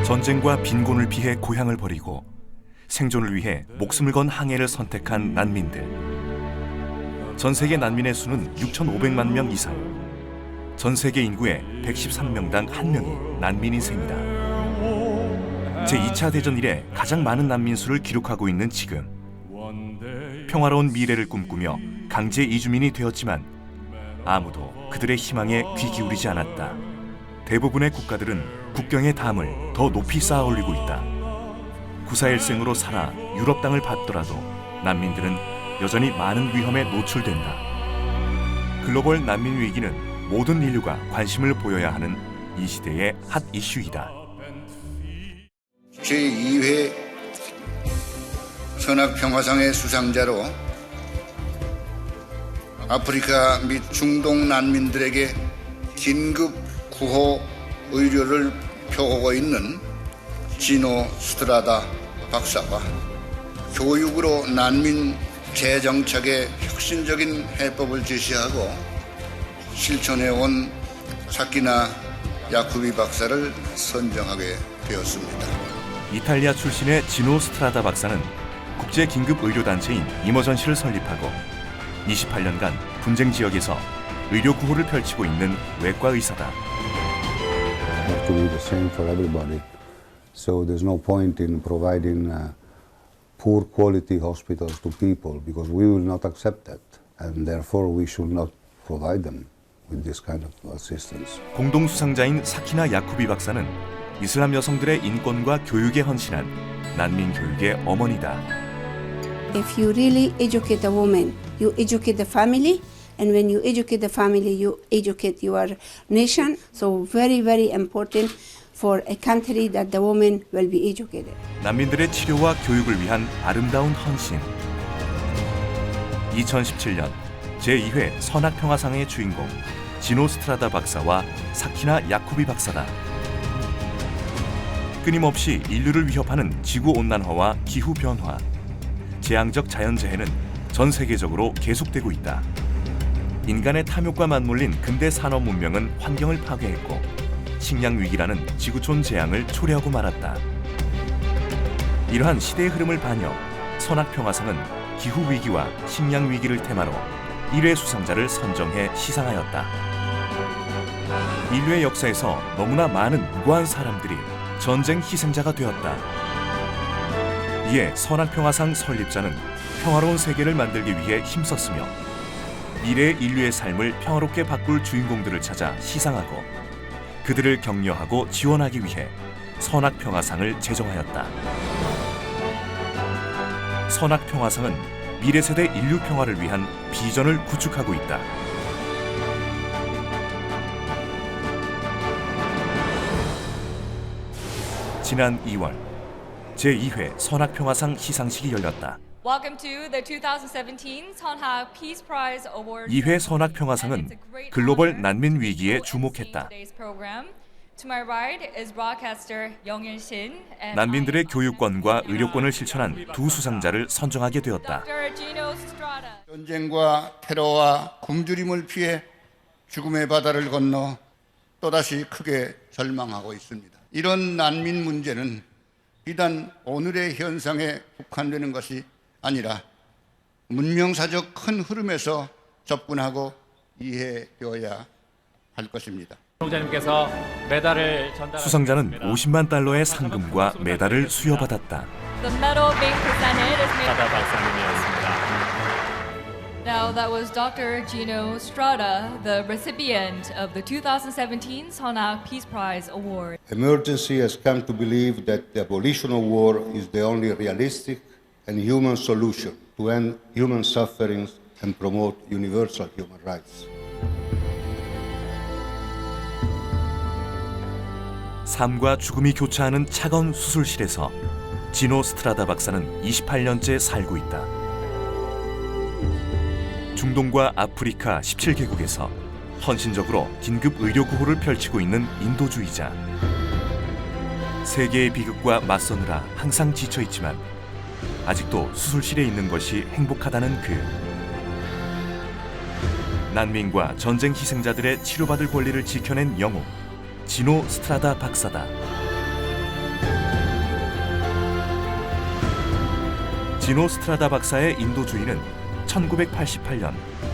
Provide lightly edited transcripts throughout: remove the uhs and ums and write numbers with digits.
전쟁과 빈곤을 피해 고향을 버리고 생존을 위해 목숨을 건 항해를 선택한 난민들. 전 세계 난민의 수는 6,500만 명 이상. 전 세계 인구의 113명당 1명이 난민인 셈이다. 제2차 대전 이래 가장 많은 난민 수를 기록하고 있는 지금. 평화로운 미래를 꿈꾸며 강제 이주민이 되었지만 아무도 그들의 희망에 귀 기울이지 않았다. 대부분의 국가들은 국경의 담을 더 높이 쌓아 올리고 있다. 구사일생으로 살아 유럽 땅을 받더라도 난민들은 여전히 많은 위험에 노출된다. 글로벌 난민 위기는 모든 인류가 관심을 보여야 하는 이 시대의 핫 이슈이다. 제2회 선악평화상의 수상자로 아프리카 및 중동 난민들에게 긴급 구호 의료를 펴오고 있는 지노 스트라다 박사와 교육으로 난민 재정착의 혁신적인 해법을 제시하고 실천해온 사키나 야쿠비 박사를 선정하게 되었습니다. 이탈리아 출신의 지노 스트라다 박사는 국제 긴급 의료 단체인 이머전시를 설립하고 28년간 분쟁 지역에서 의료 구호를 펼치고 있는 외과 의사다. To be the same for everybody. So there's no point in providing poor quality hospitals to people because we will not accept that, and therefore we should not provide them with this kind of assistance. 공동 수상자인 사키나 야쿠비 박사는 이슬람 여성들의 인권과 교육에 헌신한 난민 교육의 어머니다. If you really educate a woman, you educate the family, and when you educate the family, you educate your nation. So very, very important for a country that the woman will be educated. 난민들의 치료와 교육을 위한 아름다운 헌신. 2017년 제2회 선악평화상의 주인공 지노 스트라다 박사와 사키나 야쿠비 박사다. 끊임없이 인류를 위협하는 지구온난화와 기후변화, 재앙적 자연재해는 전 세계적으로 계속되고 있다. 인간의 탐욕과 맞물린 근대 산업 문명은 환경을 파괴했고 식량 위기라는 지구촌 재앙을 초래하고 말았다. 이러한 시대의 흐름을 반영, 선악평화상은 기후 위기와 식량 위기를 테마로 1회 수상자를 선정해 시상하였다. 인류의 역사에서 너무나 많은 무고한 사람들이 전쟁 희생자가 되었다. 이에 선악평화상 설립자는 평화로운 세계를 만들기 위해 힘썼으며 미래의 인류의 삶을 평화롭게 바꿀 주인공들을 찾아 시상하고 그들을 격려하고 지원하기 위해 선악평화상을 제정하였다. 선악평화상은 미래 세대 인류 평화를 위한 비전을 구축하고 있다. 지난 2월 제2회 선악평화상 시상식이 열렸다. Welcome to the 2017 Sonha Peace Prize Award. 2회 선악평화상은 글로벌 난민 위기에 주목했다. To my right is broadcaster Young-il Shin and 난민들의 교육권과 의료권을 실천한 두 수상자를 선정하게 되었다. Dr. Gino Strada. 전쟁과 테러와 굶주림을 피해 죽음의 바다를 건너 또다시 크게 절망하고 있습니다. 이런 난민 문제는 비단 오늘의 현상에 국한되는 것이 아니라 문명사적 큰 흐름에서 접근하고 이해되어야 할 것입니다. 총장님께서 메달을 전달. 수상자는 50만 달러의 상금과 메달을 수여받았다. The medal being presented is made. 사다 박사님이었습니다. Now that was Dr. Gino Strada, the recipient of the 2017 Sonha Peace Prize Award. Emergency has come to believe that the abolition of war is the only realistic and human solution to end human sufferings and promote universal human rights. 삶과 죽음이 교차하는 차가운 수술실에서 지노 스트라다 박사는 28년째 살고 있다. 중동과 아프리카 17개국에서 헌신적으로 긴급 의료 구호를 펼치고 있는 인도주의자. 세계의 비극과 맞서느라 항상 지쳐있지만 아직도 수술실에 있는 것이 행복하다는 그. 난민과 전쟁 희생자들의 치료받을 권리를 지켜낸 영웅 지노 스트라다 박사다. 지노 스트라다 박사의 인도주의는 1988년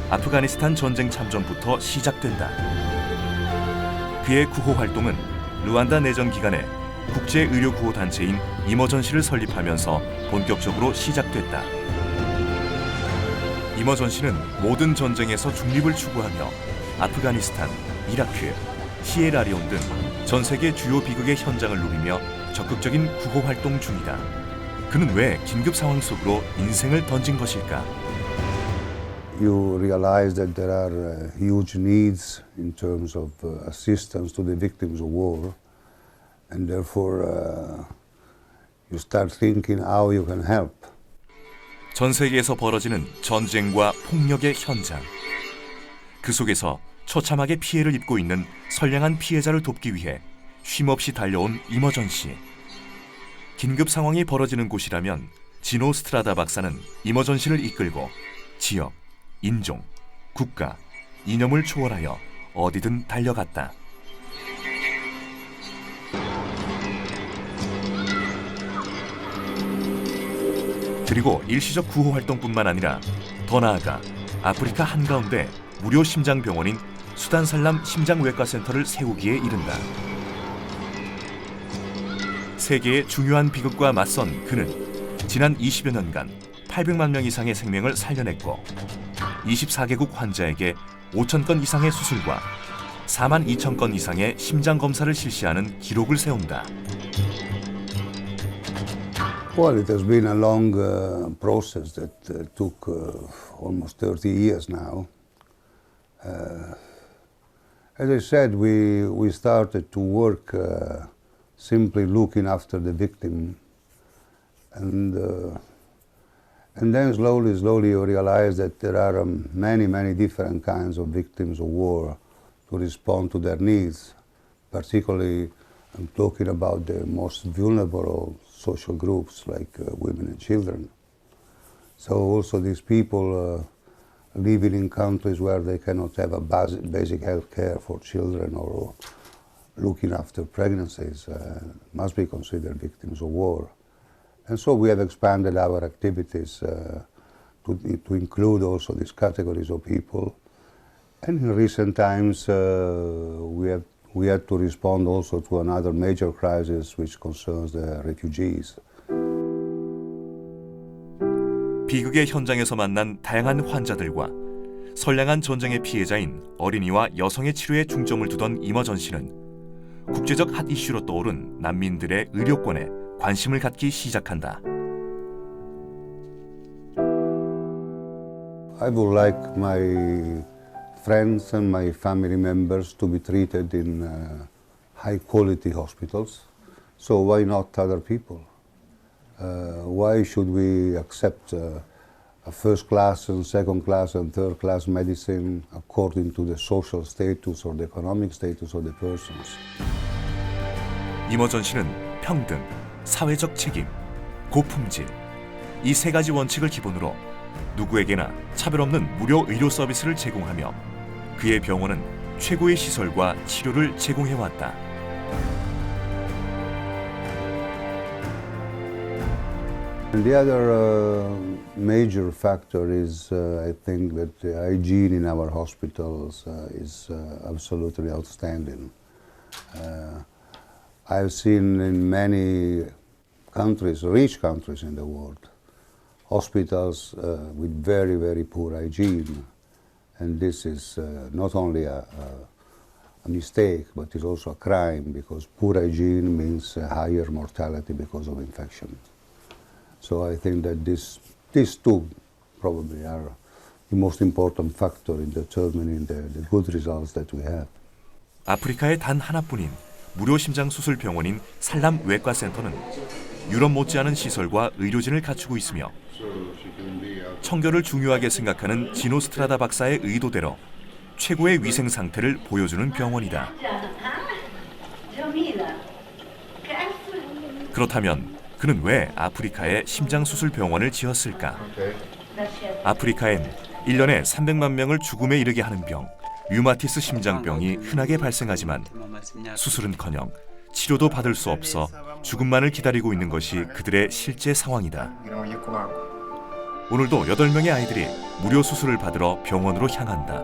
아프가니스탄 전쟁 참전부터 시작된다. 그의 구호 활동은 루안다 내전 기간에 국제 의료 구호 단체인 이머전시를 설립하면서 본격적으로 시작됐다. 이머전시는 모든 전쟁에서 중립을 추구하며 아프가니스탄, 이라크, 시에라리온 등 전 세계 주요 비극의 현장을 누비며 적극적인 구호 활동 중이다. 그는 왜 긴급 상황 속으로 인생을 던진 것일까? You realize that there are huge needs in terms of assistance to the victims of war, and therefore you start thinking how you can help. 전 세계에서 벌어지는 전쟁과 폭력의 현장. 그 속에서 처참하게 피해를 입고 있는 선량한 피해자를 돕기 위해 쉼없이 달려온 이머전시. 긴급 상황이 벌어지는 곳이라면 지노 스트라다 박사는 이머전시를 이끌고 지역, 인종, 국가, 이념을 초월하여 어디든 달려갔다. 그리고 일시적 구호 활동뿐만 아니라 더 나아가 아프리카 한가운데 무료 심장병원인 수단살람 심장외과센터를 세우기에 이른다. 세계의 중요한 비극과 맞선 그는 지난 20여 년간 800만 명 이상의 생명을 살려냈고 24개국 환자에게 5천 건 이상의 수술과 4만 2천 건 이상의 심장 검사를 실시하는 기록을 세운다. Well, it has been a long process that took almost 30 years now. As I said, we started to work simply looking after the victim, and then slowly you realize that there are many different kinds of victims of war to respond to their needs. Particularly, I'm talking about the most vulnerable social groups like women and children. So also these people living in countries where they cannot have a basic health care for children or looking after pregnancies must be considered victims of war. And so we have expanded our activities to include also these categories of people. And in recent times we had to respond also to another major crisis which concerns the refugees. 비극의 현장에서 만난 다양한 환자들과 선량한 전쟁의 피해자인 어린이와 여성의 치료에 중점을 두던 이머전시는 국제적 핫 이슈로 떠오른 난민들의 의료권에 관심을 갖기 시작한다. I would like my friends and my family members to be treated in high quality hospitals. So why not other people? Why should we accept a first class and second class and third class medicine according to the social status or the economic status of the persons? 이머전시는 평등, 사회적 책임, 고품질 이 세 가지 원칙을 기본으로 누구에게나 차별 없는 무료 의료 서비스를 제공하며 그의 병원은 최고의 시설과 치료를 제공해왔다. And the other major factor is, I think, that the hygiene in our hospitals is absolutely outstanding. I've seen in many countries, rich countries in the world, hospitals with very poor hygiene. And this is not only a mistake, but it's also a crime, because poor hygiene means higher mortality because of infection. So I think that these two probably are the most important factor in determining the good results that we have. 아프리카의 단 하나뿐인 무료 심장 수술 병원인 살람 외과센터는 유럽 못지않은 시설과 의료진을 갖추고 있으며 청결을 중요하게 생각하는 지노 스트라다 박사의 의도대로 최고의 위생 상태를 보여주는 병원이다. 그렇다면 그는 왜 아프리카에 심장수술 병원을 지었을까? 아프리카엔 1년에 300만 명을 죽음에 이르게 하는 병, 류마티스 심장병이 흔하게 발생하지만 수술은커녕 치료도 받을 수 없어 죽음만을 기다리고 있는 것이 그들의 실제 상황이다. 오늘도 8명의 아이들이 무료 수술을 받으러 병원으로 향한다.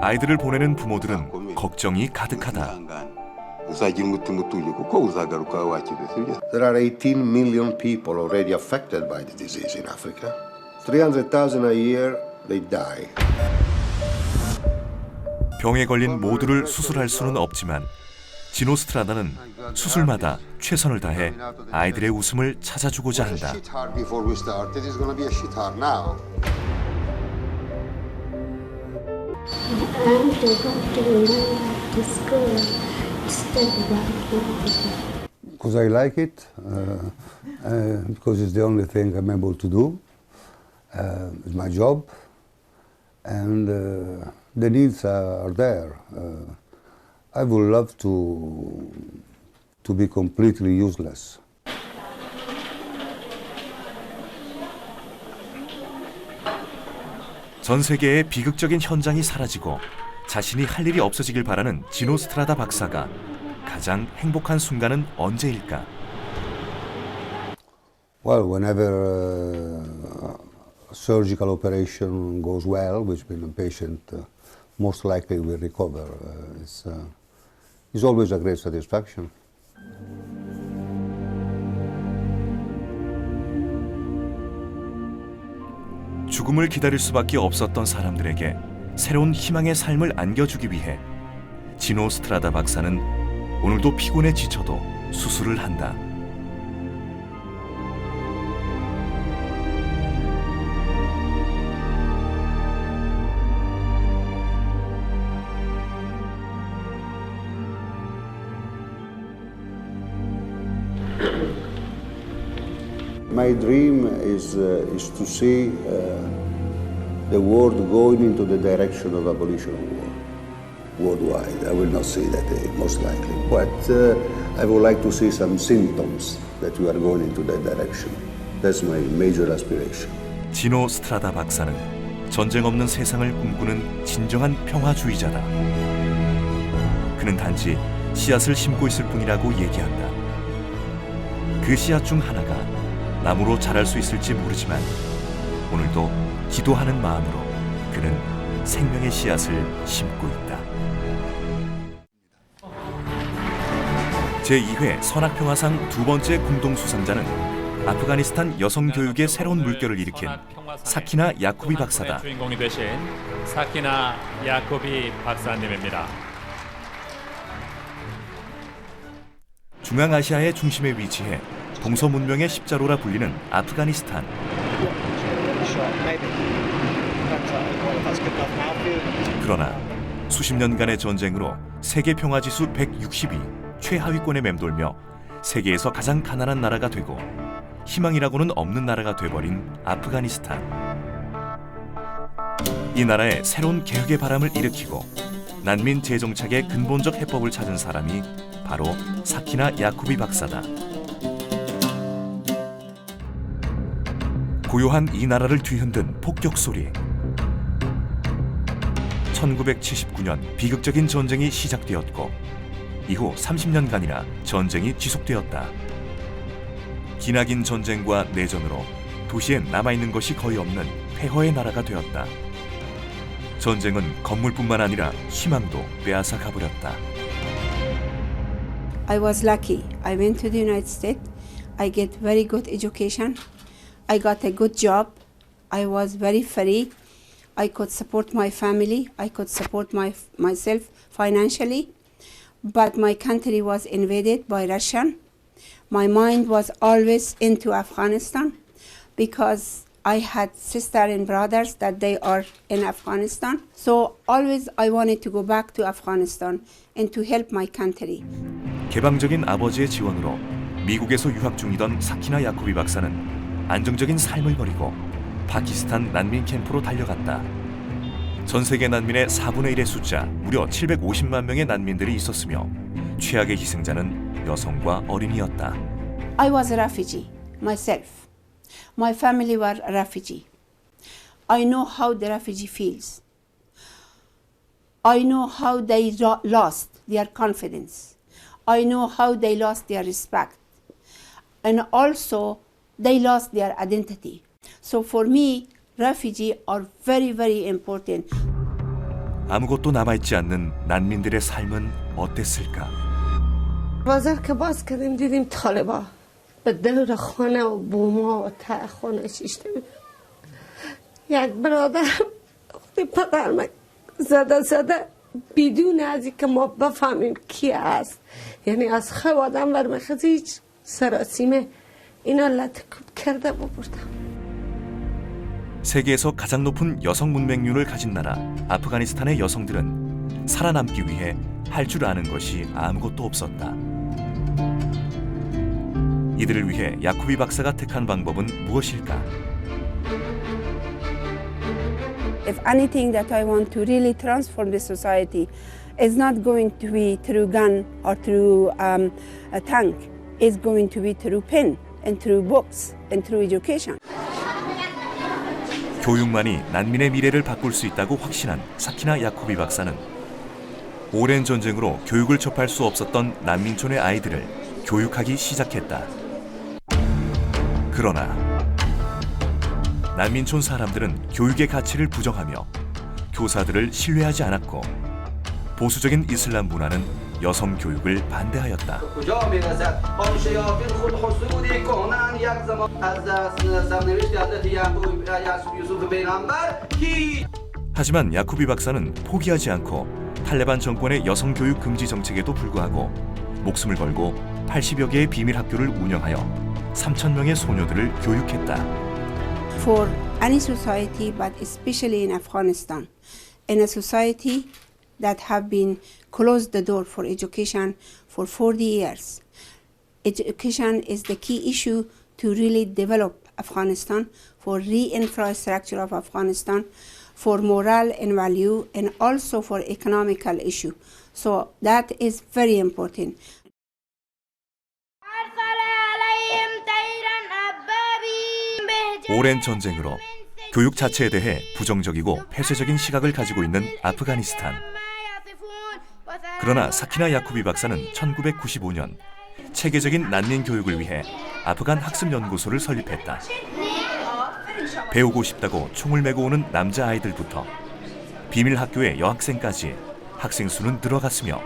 아이들을 보내는 부모들은 걱정이 가득하다. There are 18 million people already affected by the disease in Africa. 300,000 a year, they die. 병에 걸린 모두를 수술할 수는 없지만 지노스트라다는 수술마다 최선을 다해 아이들의 웃음을 찾아주고자 한다. Shit hard before we start. It is going to be a shit hard now. And they got to learn to school instead of Because I like it, because it's the only thing I'm able to do. It's my job, and the needs are there. I would love to be completely useless. 전 세계의 비극적인 현장이 사라지고 자신이 할 일이 없어지길 바라는 지노스트라다 박사가 가장 행복한 순간은 언제일까? Well, whenever a surgical operation goes well, which means the patient most likely will recover, it's always a great satisfaction. 죽음을 기다릴 수밖에 없었던 사람들에게 새로운 희망의 삶을 안겨주기 위해 지노스트라다 박사는 오늘도 피곤에 지쳐도 수술을 한다. My dream is to see the world going into the direction of abolition of war worldwide. I will not see that most likely, but I would like to see some symptoms that we are going into that direction. That's my major aspiration. 지노스트라다 박사는 전쟁 없는 세상을 꿈꾸는 진정한 평화주의자다. 그는 단지 씨앗을 심고 있을 뿐이라고 얘기한다. 그 씨앗 중 하나가 나무로 자랄 수 있을지 모르지만 오늘도 기도하는 마음으로 그는 생명의 씨앗을 심고 있다. 제2회 선악평화상 두 번째 공동 수상자는 아프가니스탄 여성 교육의 새로운 물결을 일으킨 사키나 야쿠비 박사다. 주인공이 되신 사키나 야쿠비 박사님입니다. 중앙아시아의 중심에 위치해 동서문명의 십자로라 불리는 아프가니스탄. 그러나 수십 년간의 전쟁으로 세계 평화지수 160위 최하위권에 맴돌며 세계에서 가장 가난한 나라가 되고 희망이라고는 없는 나라가 돼버린 아프가니스탄. 이 나라에 새로운 개혁의 바람을 일으키고 난민 재정착의 근본적 해법을 찾은 사람이 바로 사키나 야쿠비 박사다. 고요한 이 나라를 뒤흔든 폭격 소리. 1979년 비극적인 전쟁이 시작되었고 이후 30년간이나 전쟁이 지속되었다. 기나긴 전쟁과 내전으로 도시에 남아있는 것이 거의 없는 폐허의 나라가 되었다. 전쟁은 건물뿐만 아니라 희망도 빼앗아 가버렸다. I was lucky. I went to the United States. I get very good education. I got a good job. I was very free. I could support my family. I could support myself financially. But my country was invaded by Russian. My mind was always into Afghanistan because I had sisters and brothers that they are in Afghanistan. So always I wanted to go back to Afghanistan and to help my country. 개방적인 아버지의 지원으로 미국에서 유학 중이던 사키나 야쿠비 박사는 안정적인 삶을 버리고 파키스탄 난민 캠프로 달려갔다. 전 세계 난민의 4분의 1의 숫자, 무려 750만 명의 난민들이 있었으며 최악의 희생자는 여성과 어린이였다. I was a refugee myself. My family were a refugee. I know how the refugee feels. I know how they lost their confidence. I know how they lost their respect. And also they lost their identity. So for me, refugees are very, very important. 아무것도 남아있지 않는 난민들의 삶은 어땠을까? بازار که باز کردیم دیدیم طالبا به دور خانه و بوما و ته خانه شیشته یک برادر وقتی پدر من زده بدون از که ما بفهمیم کی است یعنی از خو آدم برمخزی هیچ سراسیمه اینا لطکوب کرده ببردم. 세계에서 가장 높은 여성 문맹률을 가진 나라 아프가니스탄의 여성들은 살아남기 위해 할 줄 아는 것이 아무것도 없었다. 이들을 위해 야쿠비 박사가 택한 방법은 무엇일까? If anything that I want to really transform this society is not going to be through gun or through a tank, it's going to be through pen and through books and through education. 교육만이 난민의 미래를 바꿀 수 있다고 확신한 사키나 야쿠비 박사는 오랜 전쟁으로 교육을 접할 수 없었던 난민촌의 아이들을 교육하기 시작했다. 그러나 난민촌 사람들은 교육의 가치를 부정하며 교사들을 신뢰하지 않았고 보수적인 이슬람 문화는 여성 교육을 반대하였다. 하지만 야쿠비 박사는 포기하지 않고 탈레반 정권의 여성 교육 금지 정책에도 불구하고 목숨을 걸고 80여 개의 비밀 학교를 운영하여 3,000명의 소녀들을 교육했다. For any society, but especially in Afghanistan, in a society that have been closed the door for education for 40 years. Education is the key issue to really develop Afghanistan, for re-infrastructure of Afghanistan, for morale and value, and also for economical issue. So that is very important. 오랜 전쟁으로 교육 자체에 대해 부정적이고 폐쇄적인 시각을 가지고 있는 아프가니스탄. 그러나 사키나 야쿠비 박사는 1995년 체계적인 난민 교육을 위해 아프간 학습연구소를 설립했다. 배우고 싶다고 총을 메고 오는 남자아이들부터 비밀 학교의 여학생까지 학생 수는 늘어갔으며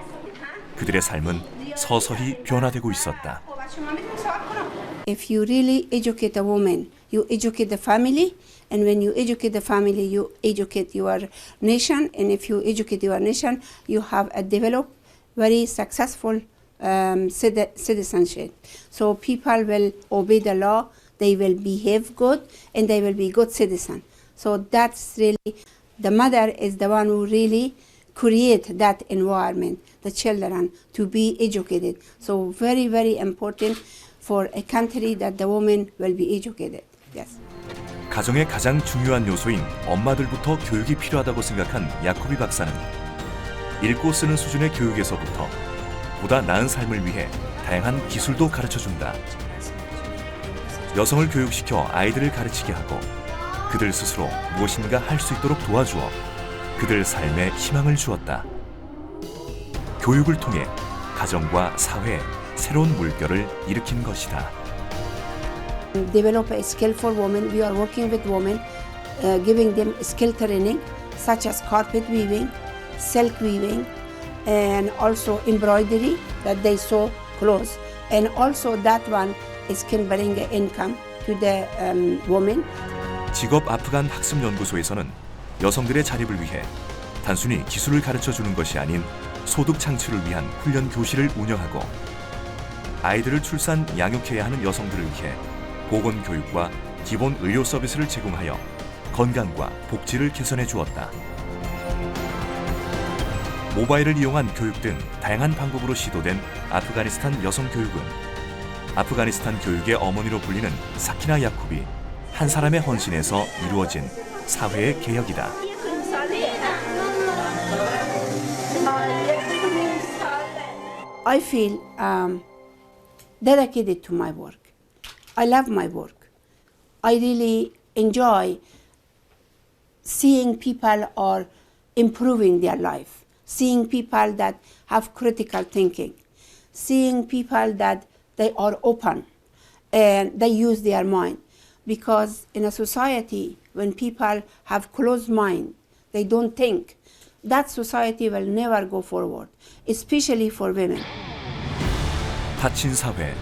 그들의 삶은 서서히 변화되고 있었다. If you really educate a woman, you educate the family, and when you educate the family, you educate your nation, and if you educate your nation, you have a developed, very successful citizenship. So people will obey the law, they will behave good, and they will be good citizens. So that's really, the mother is the one who really create that environment, the children to be educated. So very, very important for a country that the woman will be educated. Yes. 가정의 가장 중요한 요소인 엄마들부터 교육이 필요하다고 생각한 야쿠비 박사는 읽고 쓰는 수준의 교육에서부터 보다 나은 삶을 위해 다양한 기술도 가르쳐준다. 여성을 교육시켜 아이들을 가르치게 하고 그들 스스로 무엇인가 할 수 있도록 도와주어 그들 삶에 희망을 주었다. 교육을 통해 가정과 사회에 새로운 물결을 일으킨 것이다. Develop a skillful woman. We are working with women, giving them skill training such as carpet weaving, silk weaving, and also embroidery that they sew clothes. And also that one can bring income to the woman. 직업 아프간 학습연구소에서는 여성들의 자립을 위해 단순히 기술을 가르쳐주는 것이 아닌 소득 창출을 위한 훈련 교실을 운영하고 아이들을 출산, 양육해야 하는 여성들을 위해 보건교육과 기본 의료 서비스를 제공하여 건강과 복지를 개선해 주었다. 모바일을 이용한 교육 등 다양한 방법으로 시도된 아프가니스탄 여성 교육은 아프가니스탄 교육의 어머니로 불리는 사키나 야쿠비 한 사람의 헌신에서 이루어진 사회의 개혁이다. I feel dedicated to my work. I love my work. I really enjoy seeing people are improving their life, seeing people that have critical thinking, seeing people that they are open, and they use their mind. Because in a society, when people have closed mind, they don't think, that society will never go forward, especially for women. 닫힌 사회,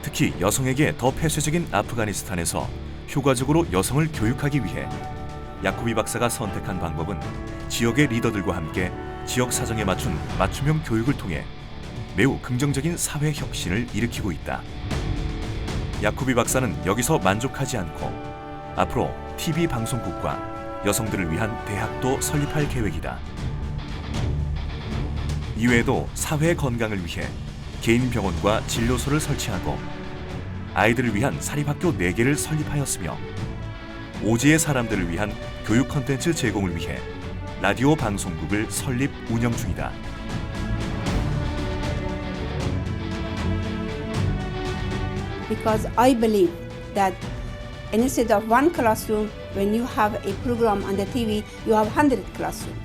특히 여성에게 더 폐쇄적인 아프가니스탄에서 효과적으로 여성을 교육하기 위해 야코비 박사가 선택한 방법은 지역의 리더들과 함께 지역 사정에 맞춘 맞춤형 교육을 통해 매우 긍정적인 사회 혁신을 일으키고 있다. 야코비 박사는 여기서 만족하지 않고 앞으로 TV 방송국과 여성들을 위한 대학도 설립할 계획이다. 이외에도 사회 건강을 위해 개인 병원과 진료소를 설치하고 아이들을 위한 사립학교 4개를 설립하였으며 오지의 사람들을 위한 교육 콘텐츠 제공을 위해 라디오 방송국을 설립 운영 중이다. Because I believe that instead of one classroom, when you have a program on the TV, you have 100 classrooms.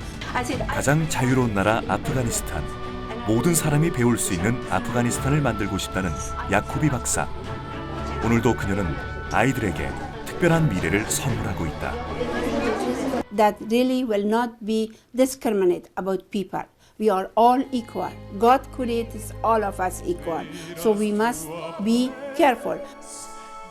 가장 자유로운 나라 아프가니스탄. 모든 사람이 배울 수 있는 아프가니스탄을 만들고 싶다는 야코비 박사. 오늘도 그녀는 아이들에게 특별한 미래를 선물하고 있다. That really will not be discriminate about people. We are all equal. God created all of us equal. So we must be careful.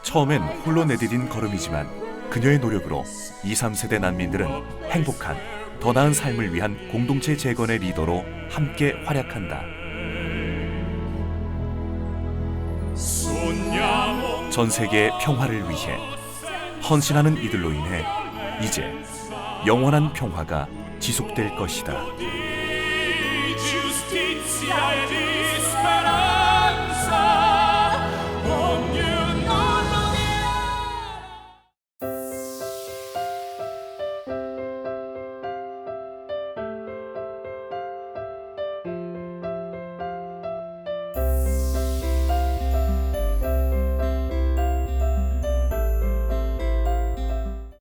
처음엔 홀로 내디딘 걸음이지만 그녀의 노력으로 2, 3세대 난민들은 행복한 더 나은 삶을 위한 공동체 재건의 리더로 함께 활약한다. 전 세계의 평화를 위해 헌신하는 이들로 인해 이제 영원한 평화가 지속될 것이다. Giustizia ed speranza.